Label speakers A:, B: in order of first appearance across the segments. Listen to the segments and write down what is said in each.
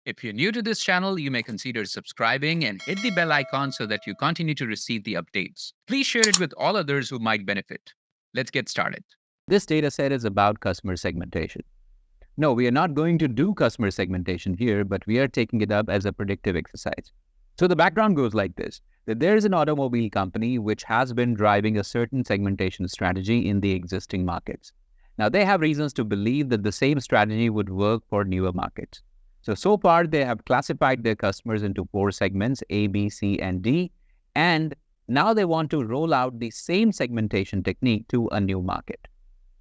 A: If you're new to this channel, you may consider subscribing and hit the bell icon so that you continue to receive the updates. Please share it with all others who might benefit. Let's get started. This data set is about customer segmentation. No, we are not going to do customer segmentation here, but we are taking it up as a predictive exercise. So the background goes like this, that there is an automobile company which has been driving a certain segmentation strategy in the existing markets. Now, they have reasons to believe that the same strategy would work for newer markets. So far, they have classified their customers into 4 segments, A, B, C, and D, and now they want to roll out the same segmentation technique to a new market.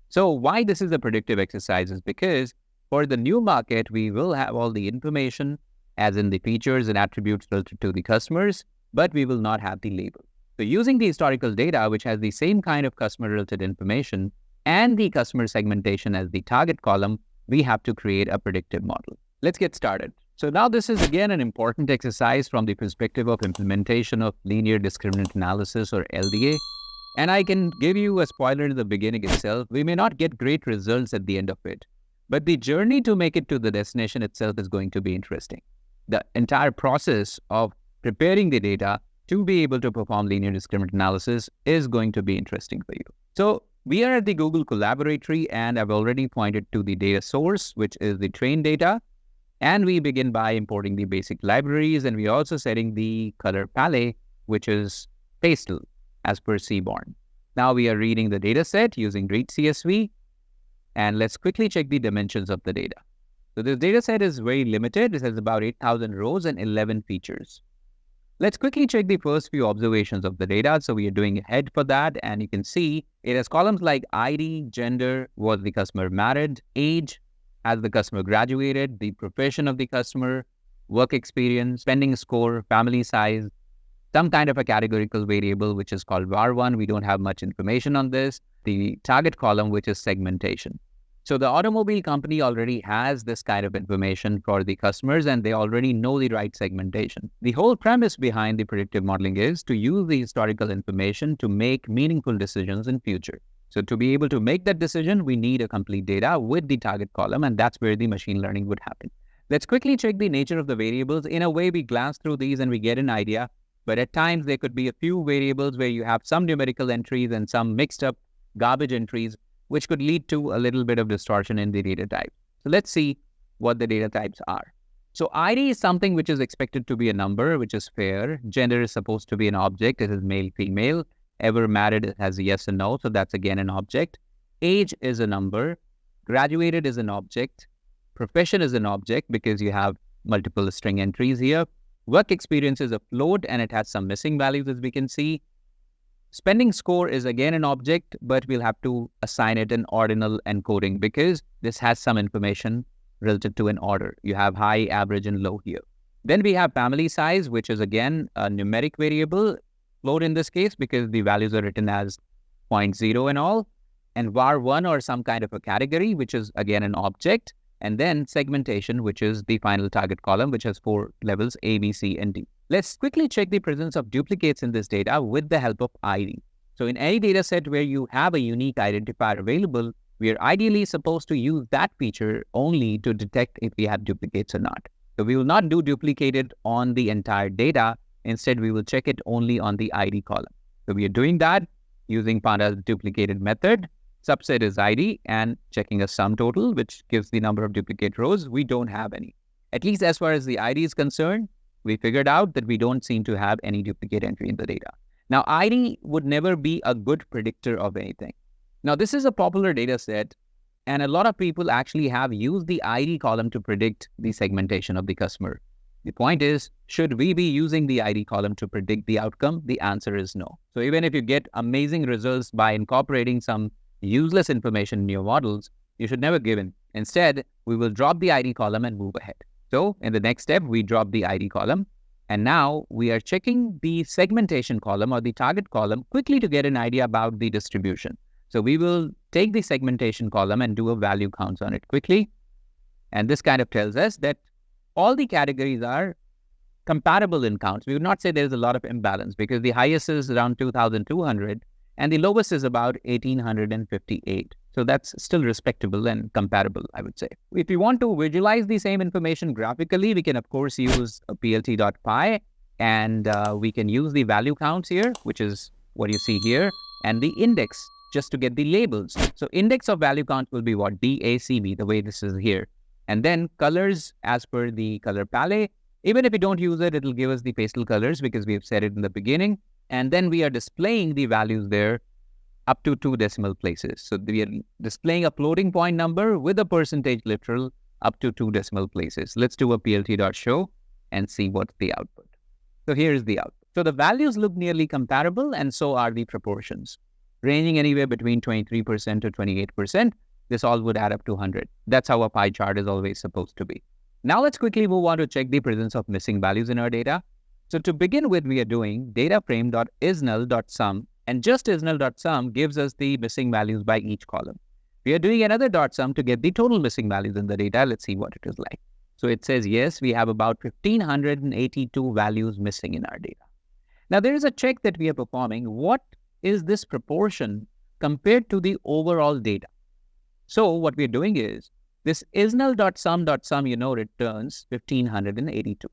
A: So why this is a predictive exercise is because for the new market, we will have all the information, as in the features and attributes related to the customers, but we will not have the label. So using the historical data, which has the same kind of customer-related information and the customer segmentation as the target column, we have to create a predictive model. Let's get started. So now this is again an important exercise from the perspective of implementation of linear discriminant analysis, or LDA. And I can give you a spoiler in the beginning itself. We may not get great results at the end of it, but the journey to make it to the destination itself is going to be interesting. The entire process of preparing the data to be able to perform linear discriminant analysis is going to be interesting for you. So we are at the Google Colaboratory, and I've already pointed to the data source, which is the trained data. And we begin by importing the basic libraries, and we're also setting the color palette, which is pastel as per Seaborn. Now we are reading the data set using read CSV, and let's quickly check the dimensions of the data. So this data set is very limited. It has about 8,000 rows and 11 features. Let's quickly check the first few observations of the data. So we are doing ahead for that, and you can see it has columns like ID, gender, was the customer married, age, as the customer graduated, the profession of the customer, work experience, spending score, family size, some kind of a categorical variable, which is called var1. We don't have much information on this. The target column, which is segmentation. So the automobile company already has this kind of information for the customers, and they already know the right segmentation. The whole premise behind the predictive modeling is to use the historical information to make meaningful decisions in future. So to be able to make that decision, we need a complete data with the target column, and that's where the machine learning would happen. Let's quickly check the nature of the variables. In a way, we glance through these and we get an idea, but at times there could be a few variables where you have some numerical entries and some mixed up garbage entries, which could lead to a little bit of distortion in the data type. So let's see what the data types are. So ID is something which is expected to be a number, which is fair. Gender is supposed to be an object. It is male, female. Ever married, it has a yes and no, so that's again an object. Age is a number. Graduated is an object. Profession is an object because you have multiple string entries here. Work experience is a float, and it has some missing values, as we can see. Spending score is again an object, but we'll have to assign it an ordinal encoding because this has some information related to an order. You have high, average, and low here. Then we have family size, which is again a numeric variable, float in this case because the values are written as 0.0 and all. And var1, or some kind of a category, which is again an object. And then segmentation, which is the final target column, which has 4 levels, A, B, C, and D. Let's quickly check the presence of duplicates in this data with the help of ID. So in any data set where you have a unique identifier available, we are ideally supposed to use that feature only to detect if we have duplicates or not. So we will not do duplicated on the entire data. Instead, we will check it only on the ID column. So we are doing that using Panda's duplicated method. Subset is ID, and checking a sum total, which gives the number of duplicate rows. We don't have any. At least as far as the ID is concerned, we figured out that we don't seem to have any duplicate entry in the data. Now, ID would never be a good predictor of anything. Now, this is a popular data set, and a lot of people actually have used the ID column to predict the segmentation of the customer. The point is, should we be using the ID column to predict the outcome? The answer is no. So even if you get amazing results by incorporating some useless information in your models, you should never give in. Instead, we will drop the ID column and move ahead. So in the next step, we drop the ID column, and now we are checking the segmentation column or the target column quickly to get an idea about the distribution. So we will take the segmentation column and do a value count on it quickly. And this kind of tells us that all the categories are comparable in counts. We would not say there's a lot of imbalance because the highest is around 2,200 and the lowest is about 1,858. So that's still respectable and comparable, I would say. If you want to visualize the same information graphically, we can, of course, use a plt.py, and we can use the value counts here, which is what you see here, and the index just to get the labels. So index of value count will be what? DACB, the way this is here. And then colors as per the color palette. Even if we don't use it, it'll give us the pastel colors because we have said it in the beginning. And then we are displaying the values there up to 2 decimal places. So we are displaying a floating point number with a percentage literal up to 2 decimal places. Let's do a plt.show and see what's the output. So here's the output. So the values look nearly comparable, and so are the proportions, ranging anywhere between 23% to 28%. This all would add up to 100. That's how a pie chart is always supposed to be. Now let's quickly move on to check the presence of missing values in our data. So to begin with, we are doing dataframe.isNull.sum, and just isNull.sum gives us the missing values by each column. We are doing another .sum to get the total missing values in the data. Let's see what it is like. So it says, yes, we have about 1,582 values missing in our data. Now there is a check that we are performing. What is this proportion compared to the overall data? So what we're doing is, this isNull.sum, returns 1,582.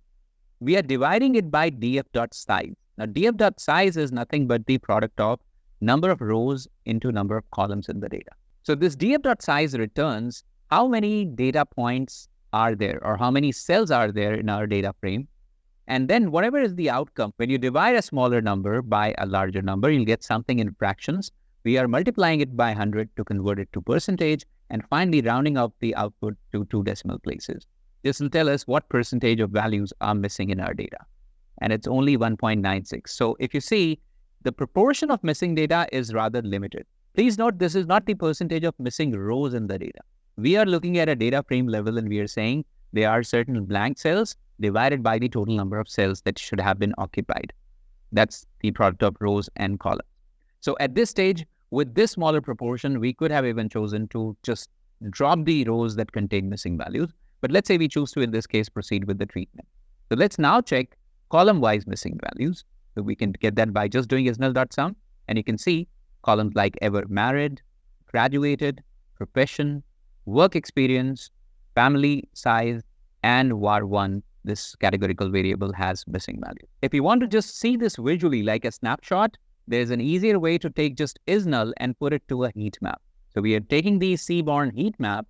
A: We are dividing it by df.size. Now df.size is nothing but the product of number of rows into number of columns in the data. So this df.size returns how many data points are there, or how many cells are there in our data frame. And then whatever is the outcome, when you divide a smaller number by a larger number, you'll get something in fractions. We are multiplying it by 100 to convert it to percentage, and finally rounding up the output to 2 decimal places. This will tell us what percentage of values are missing in our data. And it's only 1.96. So if you see, the proportion of missing data is rather limited. Please note, this is not the percentage of missing rows in the data. We are looking at a data frame level, and we are saying there are certain blank cells divided by the total number of cells that should have been occupied. That's the product of rows and columns. So at this stage, with this smaller proportion, we could have even chosen to just drop the rows that contain missing values. But let's say we choose to, in this case, proceed with the treatment. So let's now check column-wise missing values. So we can get that by just doing isNull.sum. And you can see columns like ever married, graduated, profession, work experience, family size, and var1, this categorical variable has missing value. If you want to just see this visually like a snapshot, there's an easier way to take just isNull and put it to a heat map. So we are taking the Seaborn heat map,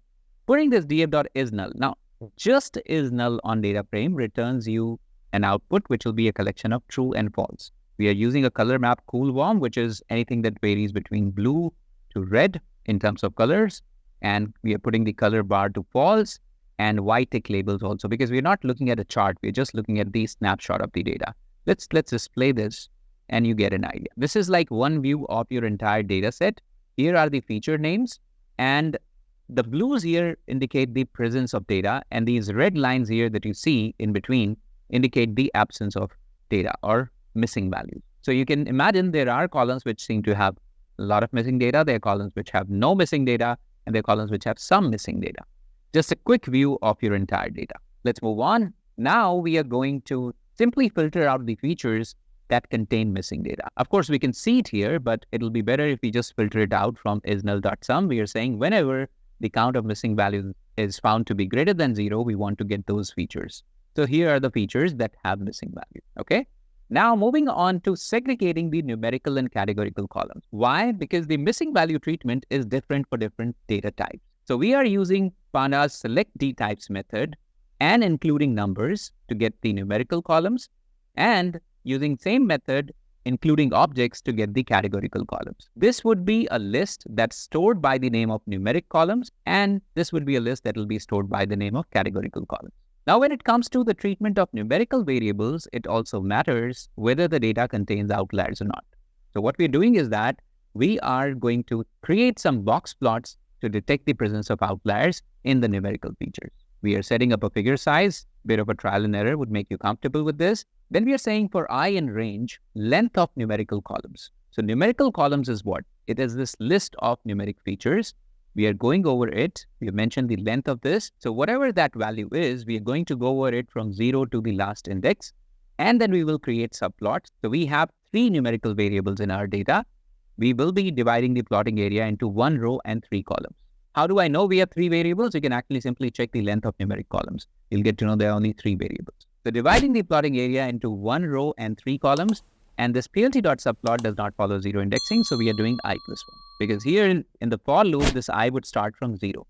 A: putting this df.isNull. Now, just isNull on data frame returns you an output, which will be a collection of true and false. We are using a color map cool-warm, which is anything that varies between blue to red in terms of colors. And we are putting the color bar to false and white tick labels also, because we're not looking at a chart. We're just looking at the snapshot of the data. Let's display this, and you get an idea. This is like one view of your entire data set. Here are the feature names, and the blues here indicate the presence of data, and these red lines here that you see in between indicate the absence of data or missing values. So you can imagine there are columns which seem to have a lot of missing data. There are columns which have no missing data, and there are columns which have some missing data. Just a quick view of your entire data. Let's move on. Now we are going to simply filter out the features that contain missing data. Of course, we can see it here, but it'll be better if we just filter it out from isNull.sum. We are saying whenever the count of missing values is found to be greater than 0, we want to get those features. So here are the features that have missing value, okay? Now moving on to segregating the numerical and categorical columns. Why? Because the missing value treatment is different for different data types. So we are using Pandas select dtypes method and including numbers to get the numerical columns, and using same method including objects to get the categorical columns. This would be a list that's stored by the name of numeric columns, and this would be a list that will be stored by the name of categorical columns. Now, when it comes to the treatment of numerical variables, it also matters whether the data contains outliers or not. So what we're doing is that we are going to create some box plots to detect the presence of outliers in the numerical features. We are setting up a figure size. Bit of a trial and error would make you comfortable with this. Then we are saying for I in range, length of numerical columns. So numerical columns is what? It is this list of numeric features. We are going over it. We have mentioned the length of this. So whatever that value is, we are going to go over it from 0 to the last index. And then we will create subplots. So we have 3 numerical variables in our data. we will be dividing the plotting area into 1 row and 3 columns. How do I know we have 3 variables? You can actually simply check the length of numeric columns. You'll get to know there are only 3 variables. So dividing the plotting area into 1 row and 3 columns, and this plt.subplot does not follow 0 indexing, so we are doing I plus 1. Because here in the for loop, this I would start from 0.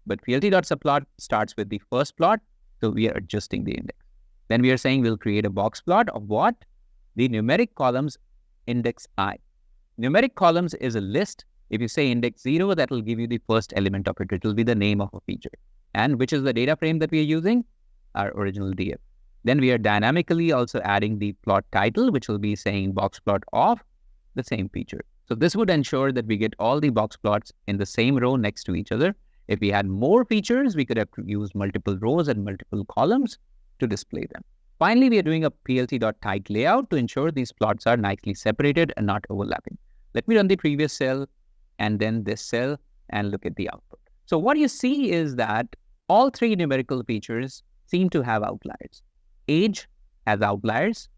A: But plt.subplot starts with the first plot, so we are adjusting the index. Then we are saying we'll create a box plot of what? The numeric columns index I. Numeric columns is a list. If you say index 0, that will give you the first element of it. It will be the name of a feature. And which is the data frame that we are using? Our original DF. Then we are dynamically also adding the plot title, which will be saying box plot of the same feature. So this would ensure that we get all the box plots in the same row next to each other. If we had more features, we could have used multiple rows and multiple columns to display them. Finally, we are doing a plt.tight layout to ensure these plots are nicely separated and not overlapping. Let me run the previous cell and then this cell and look at the output. So what you see is that all 3 numerical features seem to have outliers. Age has outliers,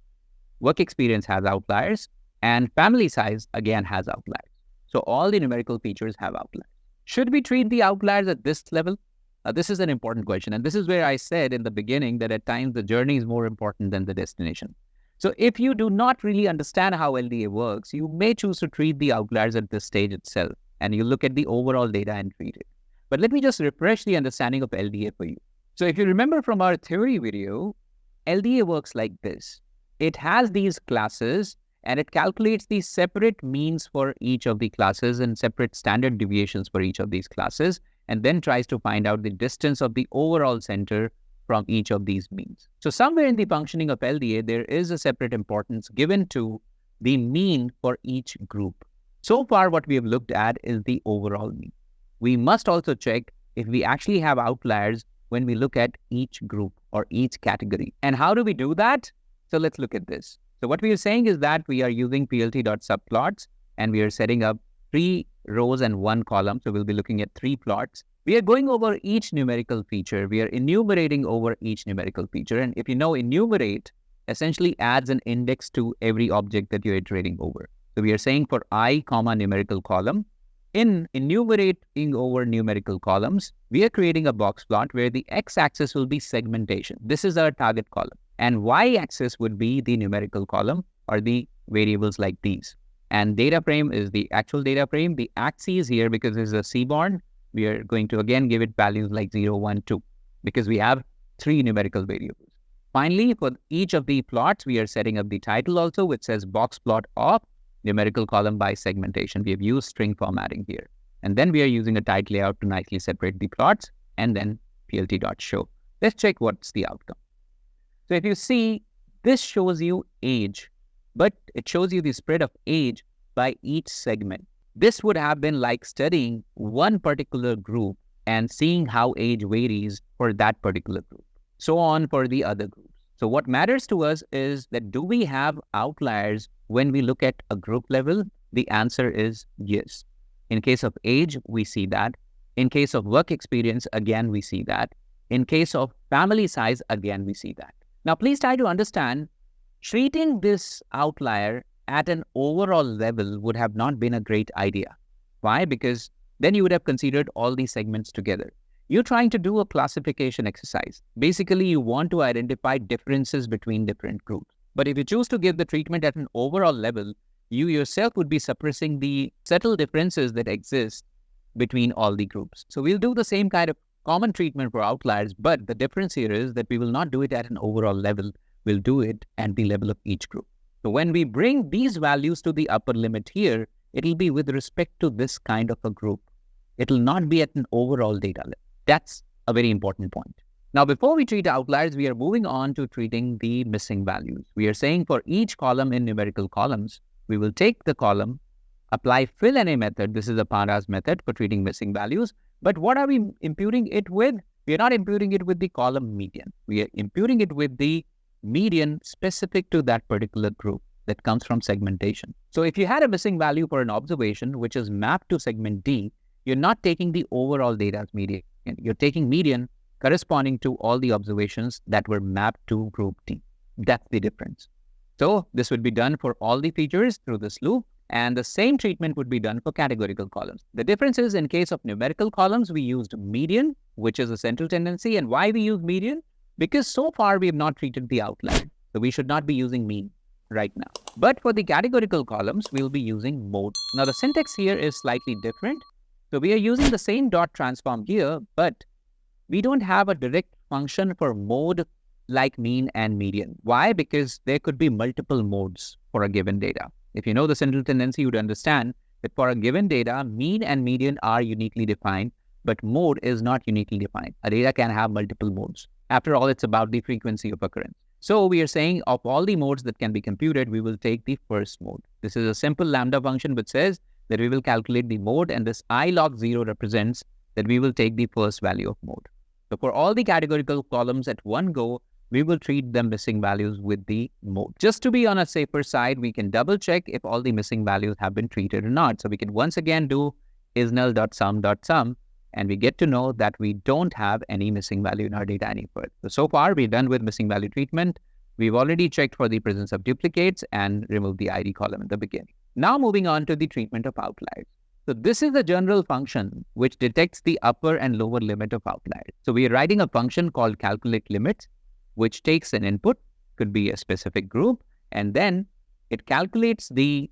A: work experience has outliers, and family size again has outliers. So all the numerical features have outliers. Should we treat the outliers at this level? This is an important question. And this is where I said in the beginning that at times the journey is more important than the destination. So if you do not really understand how LDA works, you may choose to treat the outliers at this stage itself, and you look at the overall data and treat it. But let me just refresh the understanding of LDA for you. So if you remember from our theory video, LDA works like this. It has these classes and it calculates the separate means for each of the classes and separate standard deviations for each of these classes, and then tries to find out the distance of the overall center from each of these means. So somewhere in the functioning of LDA, there is a separate importance given to the mean for each group. So far, what we have looked at is the overall mean. We must also check if we actually have outliers when we look at each group or each category. And how do we do that? So let's look at this. So what we are saying is that we are using plt.subplots and we are setting up 3 rows and 1 column. So we'll be looking at 3 plots. We are going over each numerical feature. We are enumerating over each numerical feature. And if you know, enumerate essentially adds an index to every object that you're iterating over. So we are saying for I, comma, numerical column, in enumerating over numerical columns, we are creating a box plot where the x-axis will be segmentation. This is our target column. And y-axis would be the numerical column or the variables like these. And data frame is the actual data frame. The axes here, because this is a CBORN, we are going to again give it values like 0, 1, 2, because we have 3 numerical variables. Finally, for each of the plots, we are setting up the title also, which says box plot of numerical column by segmentation. We have used string formatting here. And then we are using a tight layout to nicely separate the plots and then plt.show. Let's check what's the outcome. So if you see, this shows you age, but it shows you the spread of age by each segment. This would have been like studying one particular group and seeing how age varies for that particular group. So on for the other groups. So what matters to us is that do we have outliers when we look at a group level? The answer is yes. In case of age, we see that. In case of work experience, again, we see that. In case of family size, again, we see that. Now, please try to understand, treating this outlier at an overall level would have not been a great idea. Why? Because then you would have considered all these segments together. You're trying to do a classification exercise. Basically, you want to identify differences between different groups. But if you choose to give the treatment at an overall level, you yourself would be suppressing the subtle differences that exist between all the groups. So we'll do the same kind of common treatment for outliers, but the difference here is that we will not do it at an overall level. We'll do it at the level of each group. So when we bring these values to the upper limit here, it'll be with respect to this kind of a group. It'll not be at an overall data level. That's a very important point. Now, before we treat outliers, we are moving on to treating the missing values. We are saying for each column in numerical columns, we will take the column, apply fill_NA method. This is a pandas method for treating missing values. But what are we imputing it with? We are not imputing it with the column median. We are imputing it with the median specific to that particular group that comes from segmentation. So if you had a missing value for an observation, which is mapped to segment D, you're not taking the overall data as median. You're taking median corresponding to all the observations that were mapped to group D. That's the difference. So this would be done for all the features through this loop. And the same treatment would be done for categorical columns. The difference is in case of numerical columns, we used median, which is a central tendency. And why we use median? Because so far we have not treated the outlier. So we should not be using mean right now. But for the categorical columns, we'll be using mode. Now the syntax here is slightly different. So we are using the same dot transform here, but we don't have a direct function for mode like mean and median. Why? Because there could be multiple modes for a given data. If you know the central tendency, you would understand that for a given data, mean and median are uniquely defined, but mode is not uniquely defined. A data can have multiple modes. After all, it's about the frequency of occurrence. So we are saying of all the modes that can be computed, we will take the first mode. This is a simple lambda function which says that we will calculate the mode, and this I log 0 represents that we will take the first value of mode. So for all the categorical columns at one go, we will treat them missing values with the mode. Just to be on a safer side, we can double check if all the missing values have been treated or not. So we can once again do isnull.sum, and we get to know that we don't have any missing value in our data any further. So far, we're done with missing value treatment. We've already checked for the presence of duplicates and removed the ID column at the beginning. Now moving on to the treatment of outliers. So this is the general function which detects the upper and lower limit of outliers. So we are writing a function called calculate limits, which takes an input, could be a specific group, and then it calculates the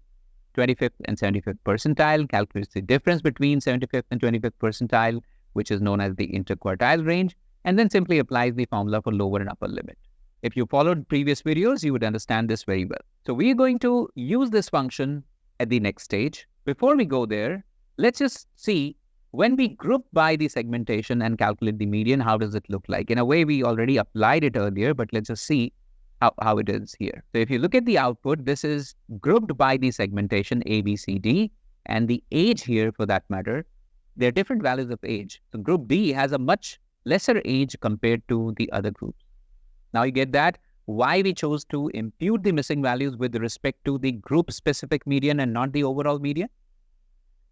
A: 25th and 75th percentile, calculates the difference between 75th and 25th percentile, which is known as the interquartile range, and then simply applies the formula for lower and upper limit. If you followed previous videos, you would understand this very well. So we are going to use this function at the next stage. Before we go there, let's just see when we group by the segmentation and calculate the median, how does it look like? In a way, we already applied it earlier, but let's just see how it is here. So if you look at the output, this is grouped by the segmentation A, B, C, D, and the age here for that matter, there are different values of age. So group D has a much lesser age compared to the other groups. Now you get that? Why we chose to impute the missing values with respect to the group-specific median and not the overall median.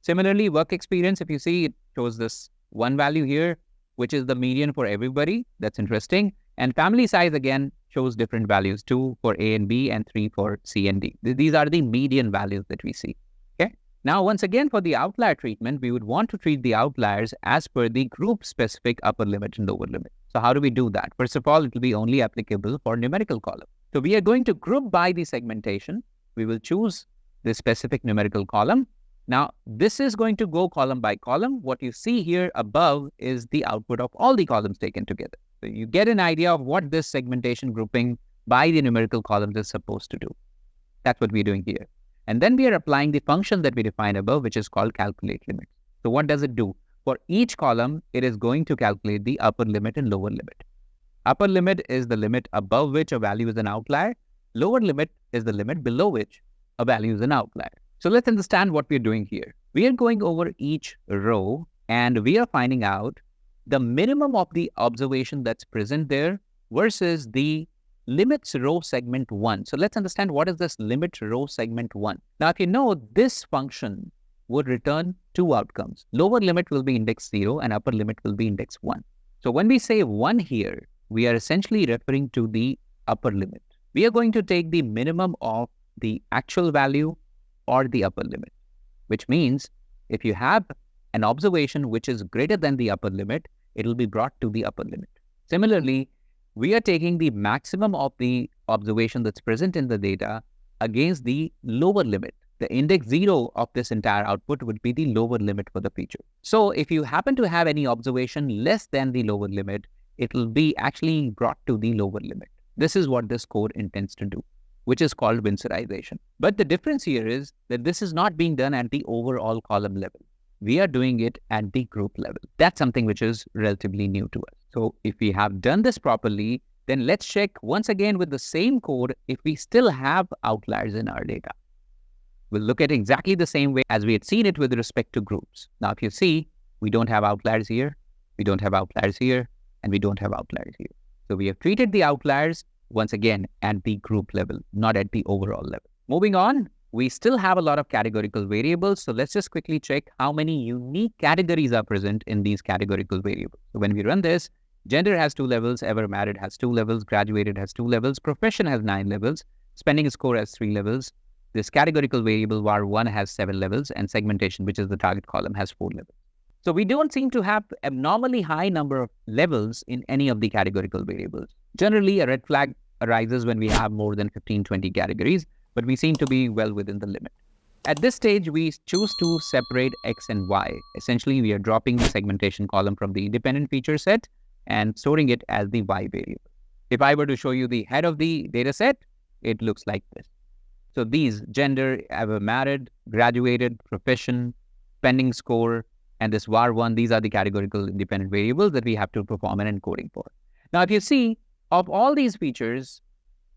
A: Similarly, work experience, if you see, it shows this one value here, which is the median for everybody. That's interesting. And family size, again, shows different values, 2 for A and B and 3 for C and D. These are the median values that we see. Okay. Now, once again, for the outlier treatment, we would want to treat the outliers as per the group-specific upper limit and lower limit. So how do we do that? First of all, it will be only applicable for numerical column. So we are going to group by the segmentation. We will choose the specific numerical column. Now, this is going to go column by column. What you see here above is the output of all the columns taken together. So you get an idea of what this segmentation grouping by the numerical columns is supposed to do. That's what we're doing here. And then we are applying the function that we defined above, which is called calculate limits. So what does it do? For each column, it is going to calculate the upper limit and lower limit. Upper limit is the limit above which a value is an outlier. Lower limit is the limit below which a value is an outlier. So let's understand what we're doing here. We are going over each row and we are finding out the minimum of the observation that's present there versus the limits row segment 1. So let's understand what is this limit row segment 1. Now, if you know, this function would return two outcomes. Lower limit will be index 0 and upper limit will be index 1. So when we say 1 here, we are essentially referring to the upper limit. We are going to take the minimum of the actual value or the upper limit, which means if you have an observation which is greater than the upper limit, it will be brought to the upper limit. Similarly, we are taking the maximum of the observation that's present in the data against the lower limit. The index 0 of this entire output would be the lower limit for the feature. So if you happen to have any observation less than the lower limit, it will be actually brought to the lower limit. This is what this code intends to do, which is called winsorization. But the difference here is that this is not being done at the overall column level. We are doing it at the group level. That's something which is relatively new to us. So if we have done this properly, then let's check once again with the same code if we still have outliers in our data. We'll look at exactly the same way as we had seen it with respect to groups. Now, if you see, we don't have outliers here, we don't have outliers here, and we don't have outliers here. So we have treated the outliers once again at the group level, not at the overall level. Moving on, we still have a lot of categorical variables. So let's just quickly check how many unique categories are present in these categorical variables. So when we run this, gender has 2 levels, ever married has 2 levels, graduated has 2 levels, profession has 9 levels, spending score has 3 levels, This categorical variable var1 has 7 levels, and segmentation, which is the target column, has 4 levels. So we don't seem to have abnormally high number of levels in any of the categorical variables. Generally, a red flag arises when we have more than 15, 20 categories, but we seem to be well within the limit. At this stage, we choose to separate X and Y. Essentially, we are dropping the segmentation column from the independent feature set and storing it as the Y variable. If I were to show you the head of the data set, it looks like this. So these gender, ever married, graduated, profession, pending score, and this var1, these are the categorical independent variables that we have to perform an encoding for. Now, if you see, of all these features,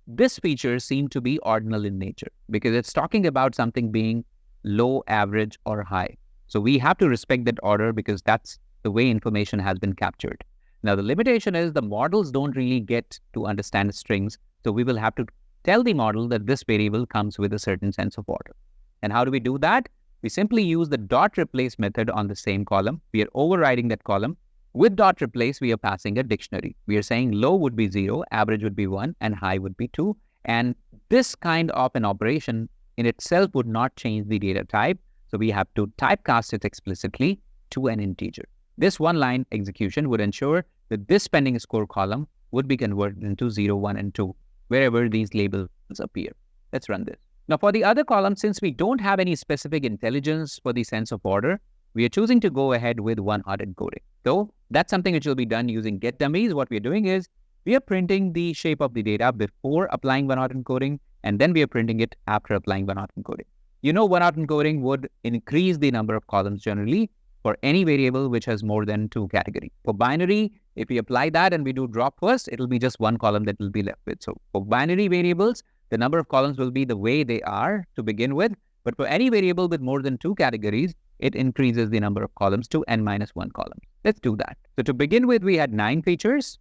A: this feature seems to be ordinal in nature because it's talking about something being low, average, or high. So we have to respect that order because that's the way information has been captured. Now, the limitation is the models don't really get to understand strings. So we will have to tell the model that this variable comes with a certain sense of order. And how do we do that? We simply use the dot replace method on the same column. We are overriding that column. With dot replace, we are passing a dictionary. We are saying low would be 0, average would be 1, and high would be 2. And this kind of an operation in itself would not change the data type. So we have to typecast it explicitly to an integer. This one-line execution would ensure that this pending score column would be converted into 0, 1, and 2, wherever these labels appear. Let's run this. Now, for the other column, since we don't have any specific intelligence for the sense of order, we are choosing to go ahead with one-hot encoding. So that's something which will be done using getDummies. What we're doing is we are printing the shape of the data before applying one-hot encoding, and then we are printing it after applying one-hot encoding. You know, one-hot encoding would increase the number of columns generally for any variable which has more than 2 categories. For binary, if we apply that and we do drop first, it will be just one column that will be left with. So for binary variables, the number of columns will be the way they are to begin with. But for any variable with more than 2 categories, it increases the number of columns to n-1 columns. Let's do that. So to begin with, we had 9 features,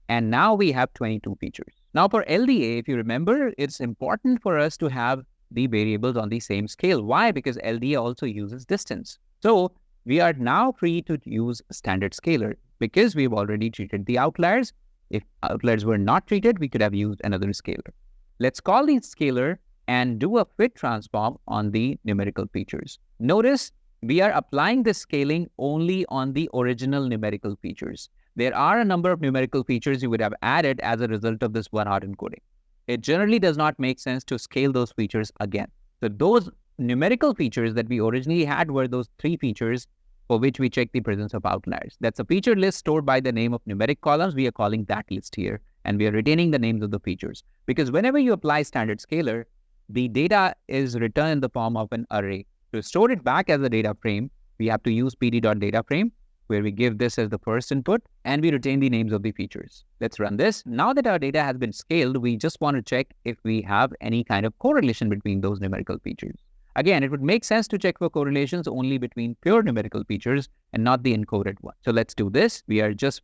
A: and now we have 22 features. Now for LDA, if you remember, it's important for us to have the variables on the same scale. Why? Because LDA also uses distance. So we are now free to use standard scalar because we've already treated the outliers. If outliers were not treated, we could have used another scalar. Let's call the scalar and do a fit transform on the numerical features. Notice we are applying this scaling only on the original numerical features. There are a number of numerical features you would have added as a result of this one-hot encoding. It generally does not make sense to scale those features again. So those numerical features that we originally had were those 3 features for which we check the presence of outliers. That's a feature list stored by the name of numeric columns. We are calling that list here, and we are retaining the names of the features. Because whenever you apply standard scalar, the data is returned in the form of an array. To store it back as a data frame, we have to use pd.dataframe, where we give this as the first input, and we retain the names of the features. Let's run this. Now that our data has been scaled, we just want to check if we have any kind of correlation between those numerical features. Again, it would make sense to check for correlations only between pure numerical features and not the encoded one. So let's do this. We are just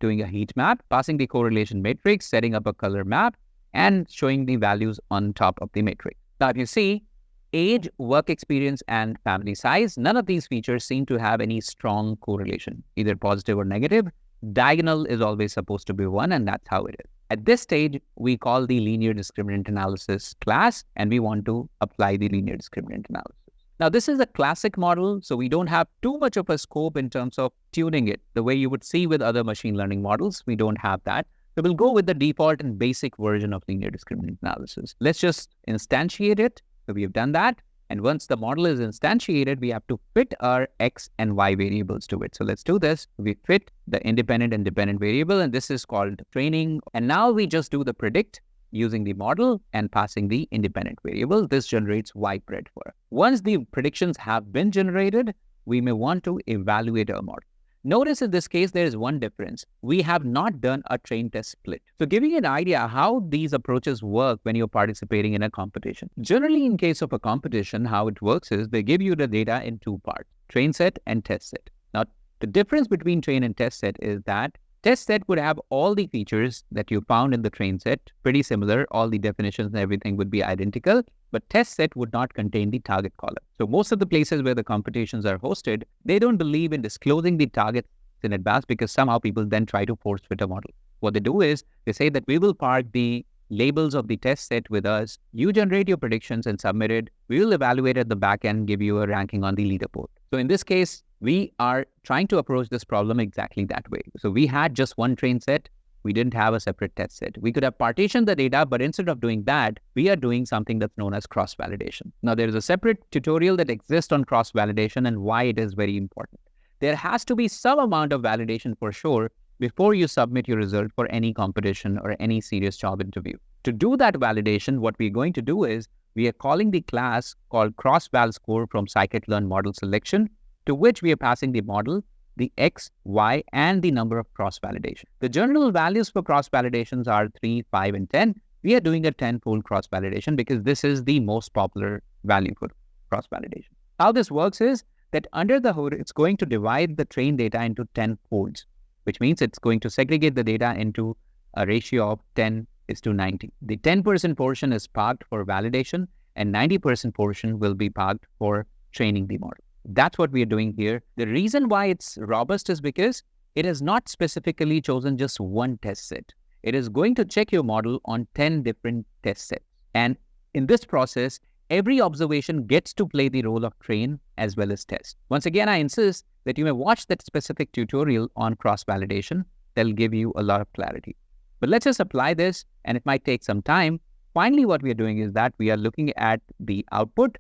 A: doing a heat map, passing the correlation matrix, setting up a color map, and showing the values on top of the matrix. Now, if you see, age, work experience, and family size, none of these features seem to have any strong correlation, either positive or negative. Diagonal is always supposed to be 1, and that's how it is. At this stage, we call the linear discriminant analysis class, and we want to apply the linear discriminant analysis. Now, this is a classic model, so we don't have too much of a scope in terms of tuning it. The way you would see with other machine learning models, we don't have that. So we'll go with the default and basic version of linear discriminant analysis. Let's just instantiate it. So we have done that. And once the model is instantiated, we have to fit our X and Y variables to it. So let's do this. We fit the independent and dependent variable, and this is called training. And now we just do the predict using the model and passing the independent variable. This generates Y pred for us. Once the predictions have been generated, we may want to evaluate our model. Notice in this case, there is one difference. We have not done a train test split. So giving you an idea how these approaches work when you're participating in a competition. Generally, in case of a competition, how it works is they give you the data in 2 parts, train set and test set. Now, the difference between train and test set is that test set would have all the features that you found in the train set, pretty similar. All the definitions and everything would be identical, but test set would not contain the target column. So most of the places where the competitions are hosted, they don't believe in disclosing the targets in advance because somehow people then try to force fit a model. What they do is they say that we will park the labels of the test set with us. You generate your predictions and submit it. We will evaluate at the back end, give you a ranking on the leaderboard. So in this case, we are trying to approach this problem exactly that way. So we had just one train set. We didn't have a separate test set. We could have partitioned the data, but instead of doing that, we are doing something that's known as cross-validation. Now, there is a separate tutorial that exists on cross-validation and why it is very important. There has to be some amount of validation for sure before you submit your result for any competition or any serious job interview. To do that validation, what we're going to do is we are calling the class called cross-val score from scikit-learn model selection, to which we are passing the model, the X, Y, and the number of cross-validation. The general values for cross-validations are 3, 5, and 10. We are doing a 10-fold cross-validation because this is the most popular value for cross-validation. How this works is that under the hood, it's going to divide the train data into 10 folds, which means it's going to segregate the data into a ratio of 10:90. The 10% portion is parked for validation and 90% portion will be parked for training the model. That's what we are doing here. The reason why it's robust is because it has not specifically chosen just one test set. It is going to check your model on 10 different test sets. And in this process, every observation gets to play the role of train as well as test. Once again, I insist that you may watch that specific tutorial on cross-validation. That'll give you a lot of clarity. But let's just apply this, and it might take some time. Finally, what we are doing is that we are looking at the output.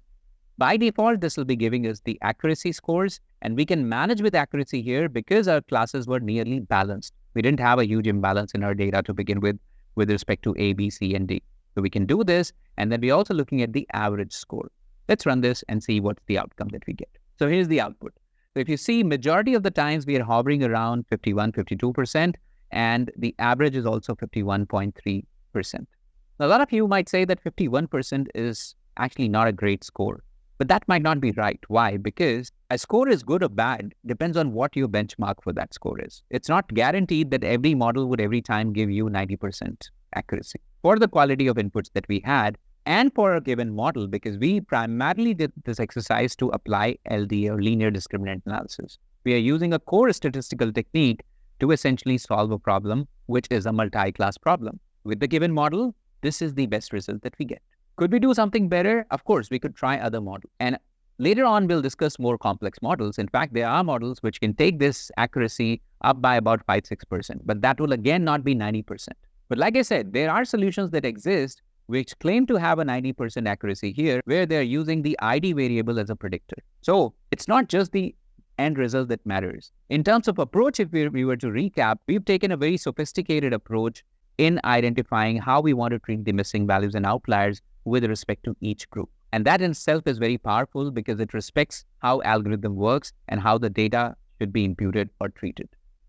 A: By default, this will be giving us the accuracy scores, and we can manage with accuracy here because our classes were nearly balanced. We didn't have a huge imbalance in our data to begin with respect to A, B, C, and D. So we can do this, and then we're also looking at the average score. Let's run this and see what's the outcome that we get. So here's the output. So if you see, majority of the times we are hovering around 51, 52%, and the average is also 51.3%. Now, a lot of you might say that 51% is actually not a great score. But that might not be right. Why? Because a score is good or bad depends on what your benchmark for that score is. It's not guaranteed that every model would every time give you 90% accuracy. For the quality of inputs that we had and for a given model, because we primarily did this exercise to apply LD or linear discriminant analysis. We are using a core statistical technique to essentially solve a problem, which is a multi-class problem. With the given model, this is the best result that we get. Could we do something better? Of course, we could try other models. And later on, we'll discuss more complex models. In fact, there are models which can take this accuracy up by about 5-6%, but that will again not be 90%. But like I said, there are solutions that exist which claim to have a 90% accuracy here, where they're using the ID variable as a predictor. So it's not just the end result that matters. In terms of approach, if we were to recap, we've taken a very sophisticated approach in identifying how we want to treat the missing values and outliers with respect to each group. And that in itself is very powerful because it respects how algorithm works and how the data should be imputed or treated.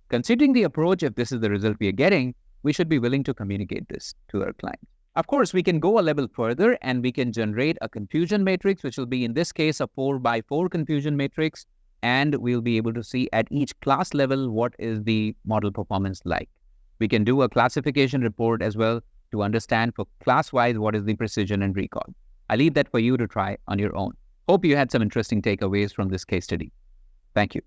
A: Considering the approach, if this is the result we are getting, we should be willing to communicate this to our clients. Of course, we can go a level further and we can generate a confusion matrix, which will be in this case a 4x4 confusion matrix. And we'll be able to see at each class level what is the model performance like. We can do a classification report as well to understand for class-wise what is the precision and recall. I leave that for you to try on your own. Hope you had some interesting takeaways from this case study. Thank you.